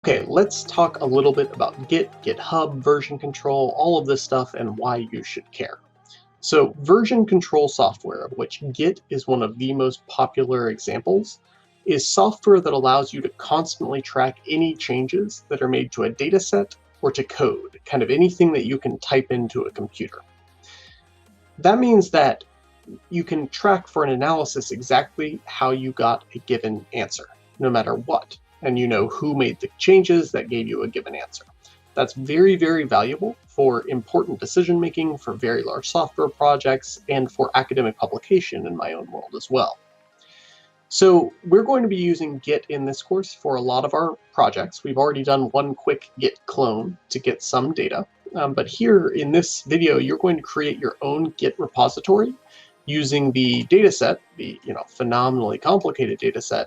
Okay, let's talk a little bit about Git, GitHub, version control, all of this stuff, and why you should care. So version control software, of which Git is one of the most popular examples, is software that allows you to constantly track any changes that are made to a data set or to code, kind of anything that you can type into a computer. That means that you can track for an analysis exactly how you got a given answer, no matter what, and you know who made the changes that gave you a given answer. That's very, very valuable for important decision making, for very large software projects, and for academic publication in my own world as well. So we're going to be using Git in this course for a lot of our projects. We've already done one quick Git clone to get some data, but here in this video, you're going to create your own Git repository using the dataset, the phenomenally complicated dataset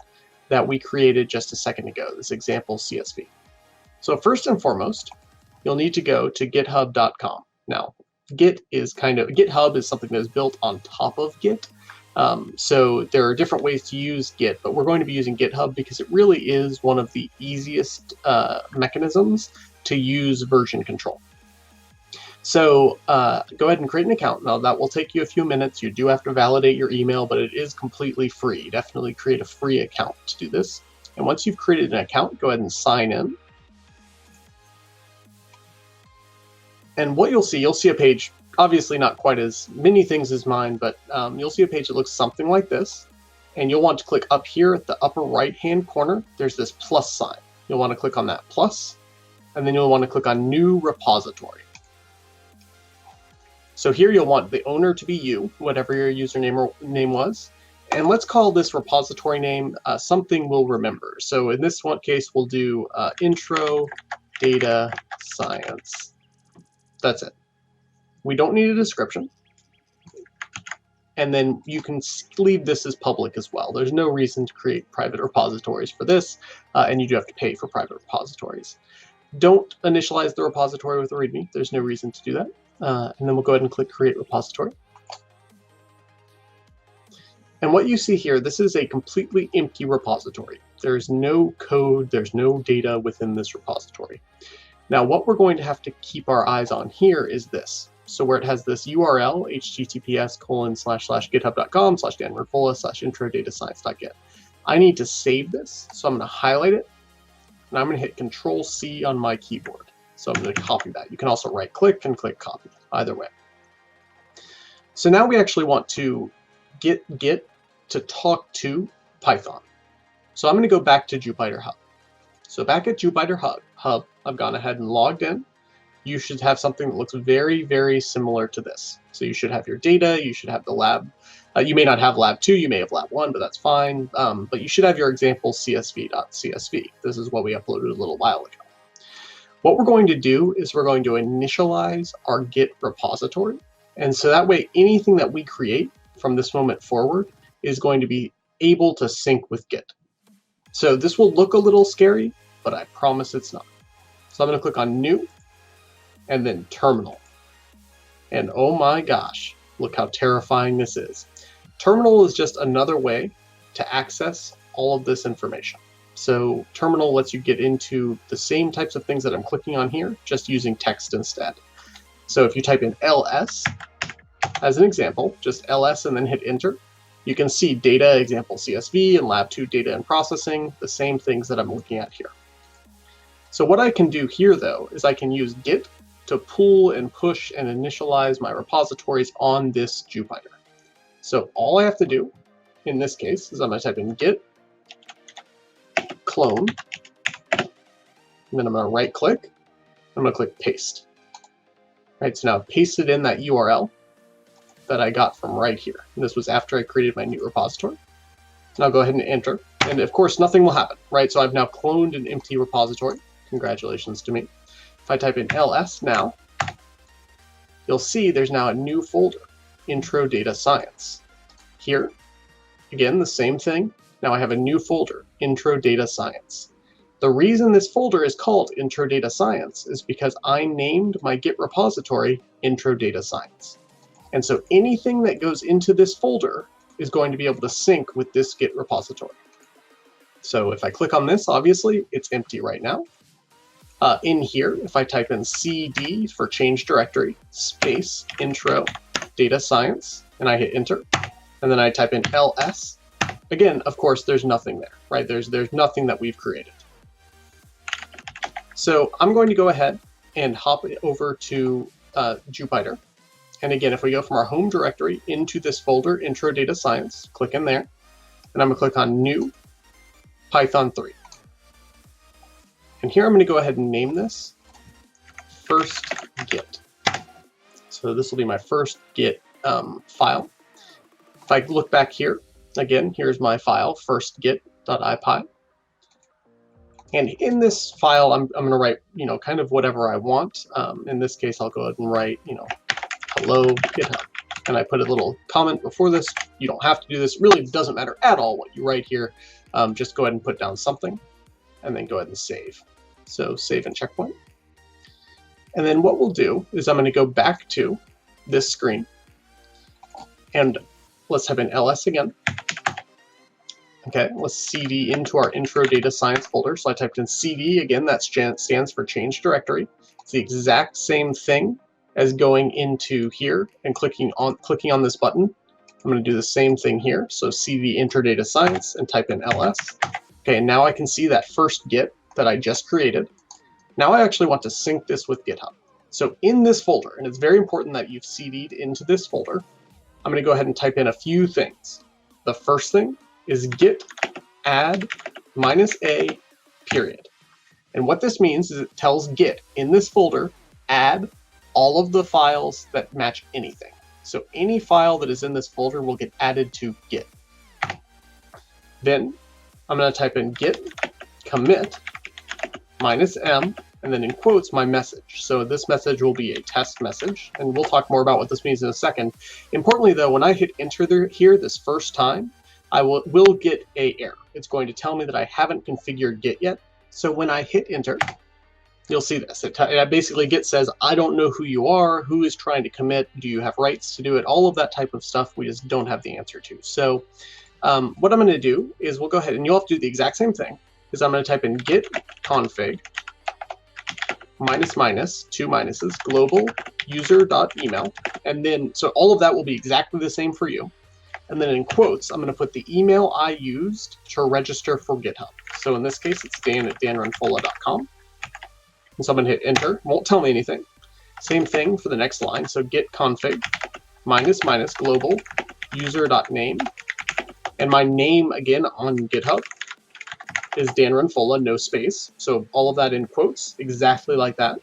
that we created just a second ago, this example CSV. So first and foremost, you'll need to go to github.com. Now, GitHub is something that is built on top of Git. So there are different ways to use Git, but we're going to be using GitHub because it really is one of the easiest mechanisms to use version control. So go ahead and create an account. Now that will take you a few minutes. You do have to validate your email, but it is completely free. Definitely create a free account to do this. And once you've created an account, go ahead and sign in. And what you'll see a page, obviously not quite as many things as mine, but you'll see a page that looks something like this. And you'll want to click up here at the upper right-hand corner. There's this plus sign. You'll want to click on that plus, and then you'll want to click on New Repository. So here you'll want the owner to be you, whatever your username or name was. And let's call this repository name something we'll remember. So in this one case, we'll do Intro Data Science. That's it. We don't need a description. And then you can leave this as public as well. There's no reason to create private repositories for this, and you do have to pay for private repositories. Don't initialize the repository with a README. There's no reason to do that. And then we'll go ahead and click Create Repository. And what you see here, this is a completely empty repository. There's no code, there's no data within this repository. Now, what we're going to have to keep our eyes on here is this. So where it has this URL, https://github.com/danmervola/introdatascience.git. I need to save this, so I'm going to highlight it, and I'm going to hit Control-C on my keyboard. So I'm going to copy that. You can also right-click and click Copy, either way. So now we actually want to get Git to talk to Python. So I'm going to go back to Jupyter Hub. So back at Jupyter Hub, I've gone ahead and logged in. You should have something that looks very, very similar to this. So you should have your data, you should have the lab. You may not have lab 2, you may have lab 1, but that's fine. But you should have your example csv.csv. This is what we uploaded a little while ago. What we're going to do is we're going to initialize our Git repository. And so that way, anything that we create from this moment forward is going to be able to sync with Git. So this will look a little scary, but I promise it's not. So I'm going to click on New, and then Terminal. And oh my gosh, look how terrifying this is. Terminal is just another way to access all of this information. So Terminal lets you get into the same types of things that I'm clicking on here, just using text instead. So if you type in ls, as an example, just ls and then hit enter, you can see data, example CSV, and lab 2 data and processing, the same things that I'm looking at here. So what I can do here, though, is I can use Git to pull and push and initialize my repositories on this Jupyter. So all I have to do in this case is I'm going to type in Git clone, and then I'm going to right click, I'm going to click paste. Right, so now I've pasted in that URL that I got from right here. And this was after I created my new repository. And I'll go ahead and enter. And of course, nothing will happen, right? So I've now cloned an empty repository. Congratulations to me. If I type in ls now, you'll see there's now a new folder, Intro Data Science. Here, again, the same thing. Now I have a new folder, Intro Data Science. The reason this folder is called Intro Data Science is because I named my Git repository Intro Data Science. And so anything that goes into this folder is going to be able to sync with this Git repository. So if I click on this, obviously it's empty right now. In here, if I type in cd for change directory, space, intro, data science, and I hit enter, and then I type in ls, again, of course, there's nothing there, right? There's nothing that we've created. So I'm going to go ahead and hop over to Jupyter. And again, if we go from our home directory into this folder, Intro Data Science, click in there, and I'm going to click on New Python 3. And here I'm going to go ahead and name this first Git. So this will be my first Git file. If I look back here, again, here's my file, firstgit.ipy. And in this file, I'm going to write, kind of whatever I want. In this case, I'll go ahead and write, hello GitHub. And I put a little comment before this. You don't have to do this. Really doesn't matter at all what you write here. Just go ahead and put down something and then go ahead and save. So save and checkpoint. And then what we'll do is I'm going to go back to this screen. And let's type in ls again. Okay, let's cd into our intro data science folder. So I typed in cd, again, that stands for change directory. It's the exact same thing as going into here and clicking on this button. I'm going to do the same thing here. So cd intro data science and type in ls. Okay, and now I can see that first Git that I just created. Now I actually want to sync this with GitHub. So in this folder, and it's very important that you've cd'd into this folder, I'm going to go ahead and type in a few things. The first thing is git add -a period. And what this means is it tells Git in this folder, add all of the files that match anything. So any file that is in this folder will get added to Git. Then I'm going to type in git commit -m, and then in quotes, my message. So this message will be a test message, and we'll talk more about what this means in a second. Importantly though, when I hit enter here this first time, I will get an error. It's going to tell me that I haven't configured Git yet. So when I hit enter, you'll see this. It basically Git says, I don't know who you are, who is trying to commit, do you have rights to do it, all of that type of stuff we just don't have the answer to. So what I'm going to do is we'll go ahead and you'll have to do the exact same thing, is I'm going to type in git config two minuses global user.email, and then so all of that will be exactly the same for you. And then in quotes, I'm going to put the email I used to register for GitHub. So in this case, it's dan@danrunfola.com. And so I'm going to hit enter. Won't tell me anything. Same thing for the next line. So git config global user.name. And my name, again, on GitHub is Dan Runfola, no space. So all of that in quotes, exactly like that.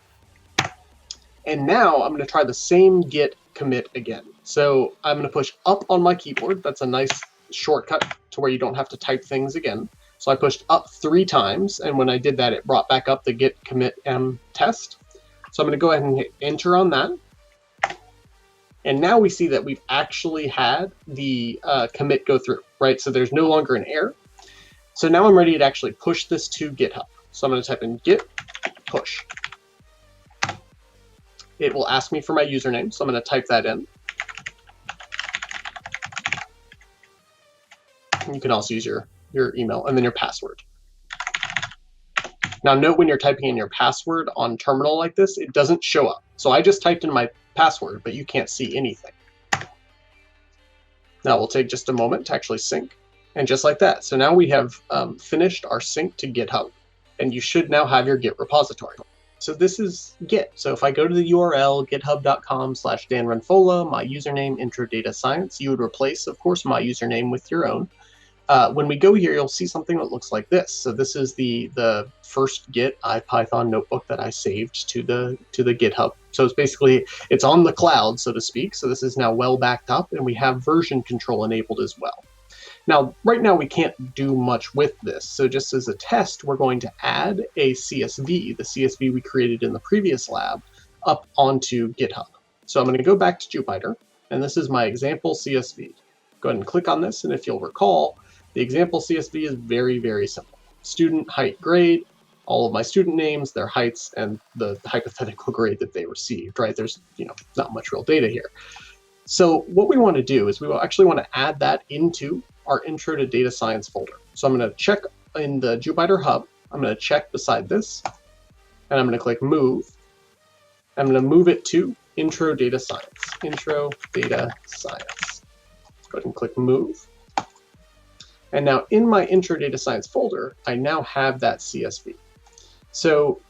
And now I'm going to try the same git commit again. So I'm going to push up on my keyboard. That's a nice shortcut to where you don't have to type things again. So I pushed up 3 times, and when I did that, it brought back up the git commit m test. So I'm going to go ahead and hit enter on that. And now we see that we've actually had the commit go through, right? So there's no longer an error. So now I'm ready to actually push this to GitHub. So I'm going to type in git push. It will ask me for my username, so I'm going to type that in. You can also use your email and then your password. Now note when you're typing in your password on terminal like this, it doesn't show up. So I just typed in my password, but you can't see anything. Now we'll take just a moment to actually sync. And just like that. So now we have finished our sync to GitHub, and you should now have your Git repository. So this is Git. So if I go to the URL, github.com/danrunfola, my username, intro data science, you would replace, of course, my username with your own. When we go here, you'll see something that looks like this. So this is the first Git IPython notebook that I saved to the GitHub. So it's basically, it's on the cloud, so to speak. So this is now well backed up, and we have version control enabled as well. Now, right now we can't do much with this. So just as a test, we're going to add a CSV, the CSV we created in the previous lab, up onto GitHub. So I'm going to go back to Jupyter, and this is my example CSV. Go ahead and click on this, and if you'll recall, the example CSV is very, very simple. Student, height, grade, all of my student names, their heights, and the hypothetical grade that they received, right? There's not much real data here. So what we want to do is we will actually want to add that into our intro to data science folder. So I'm going to check in the Jupyter hub. I'm going to check beside this, and I'm going to click Move. I'm going to move it to Intro Data Science. Intro Data Science. Go ahead and click Move. And now in my Intro Data Science folder, I now have that CSV. So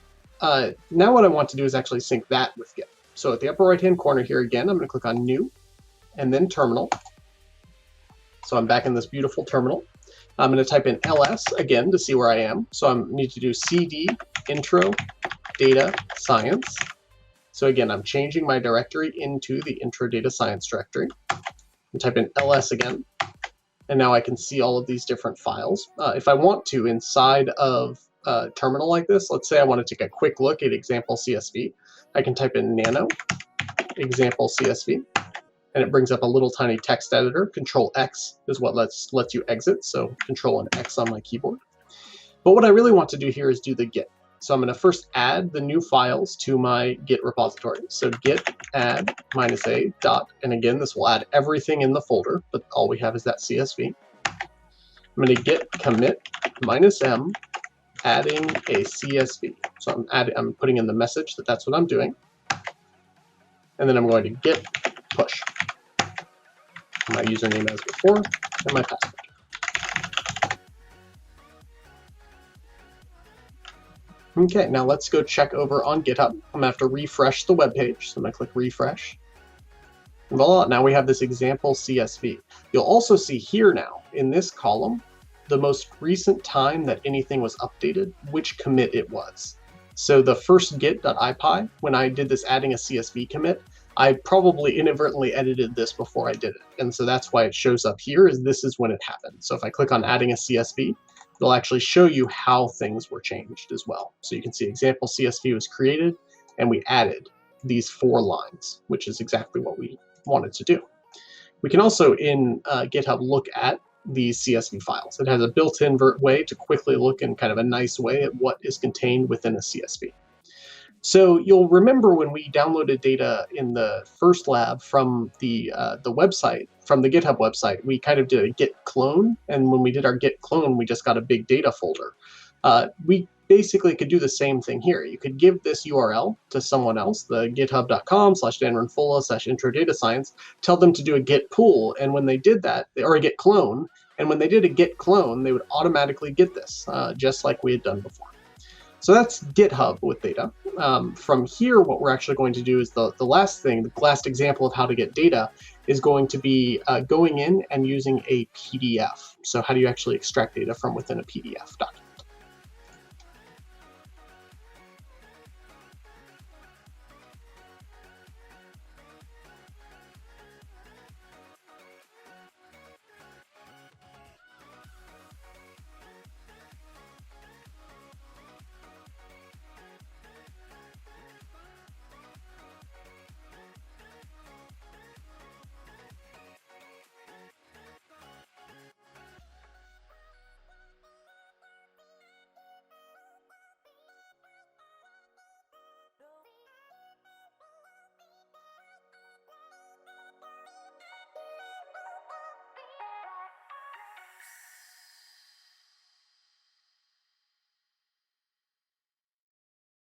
now what I want to do is actually sync that with Git. So at the upper right-hand corner here again, I'm going to click on New, and then Terminal. So I'm back in this beautiful terminal. I'm going to type in ls again to see where I am. So I need to do cd intro data science. So again, I'm changing my directory into the intro data science directory. And type in ls again. And now I can see all of these different files. If I want to, inside of a terminal like this, let's say I want to take a quick look at example CSV, I can type in nano example CSV. And it brings up a little tiny text editor. Control X is what lets you exit, so Control and X on my keyboard. But what I really want to do here is do the Git. So I'm going to first add the new files to my Git repository. So git add -a dot, and again, this will add everything in the folder, but all we have is that CSV. I'm going to git commit -m adding a CSV. So I'm putting in the message that that's what I'm doing. And then I'm going to git push. My username as before, and my password. Okay, now let's go check over on GitHub. I'm going to have to refresh the web page, so I'm going to click refresh. And voila, now we have this example CSV. You'll also see here now, in this column, the most recent time that anything was updated, which commit it was. So the first git.ipy, when I did this adding a CSV commit, I probably inadvertently edited this before I did it. And so that's why it shows up here, is this is when it happened. So if I click on adding a CSV, it'll actually show you how things were changed as well. So you can see example CSV was created, and we added these 4 lines, which is exactly what we wanted to do. We can also in GitHub look at these CSV files. It has a built-in way to quickly look in kind of a nice way at what is contained within a CSV. So you'll remember when we downloaded data in the first lab from the website, from the GitHub website, we kind of did a git clone, and when we did our git clone, we just got a big data folder. We basically could do the same thing here. You could give this URL to someone else, the github.com/danrunfola/intro data science, tell them to do a git pull, and when they did that, or a git clone, and when they did a git clone, they would automatically get this, just like we had done before. So that's GitHub with data. From here, what we're actually going to do is the last thing, the last example of how to get data is going to be going in and using a PDF. So how do you actually extract data from within a PDF document?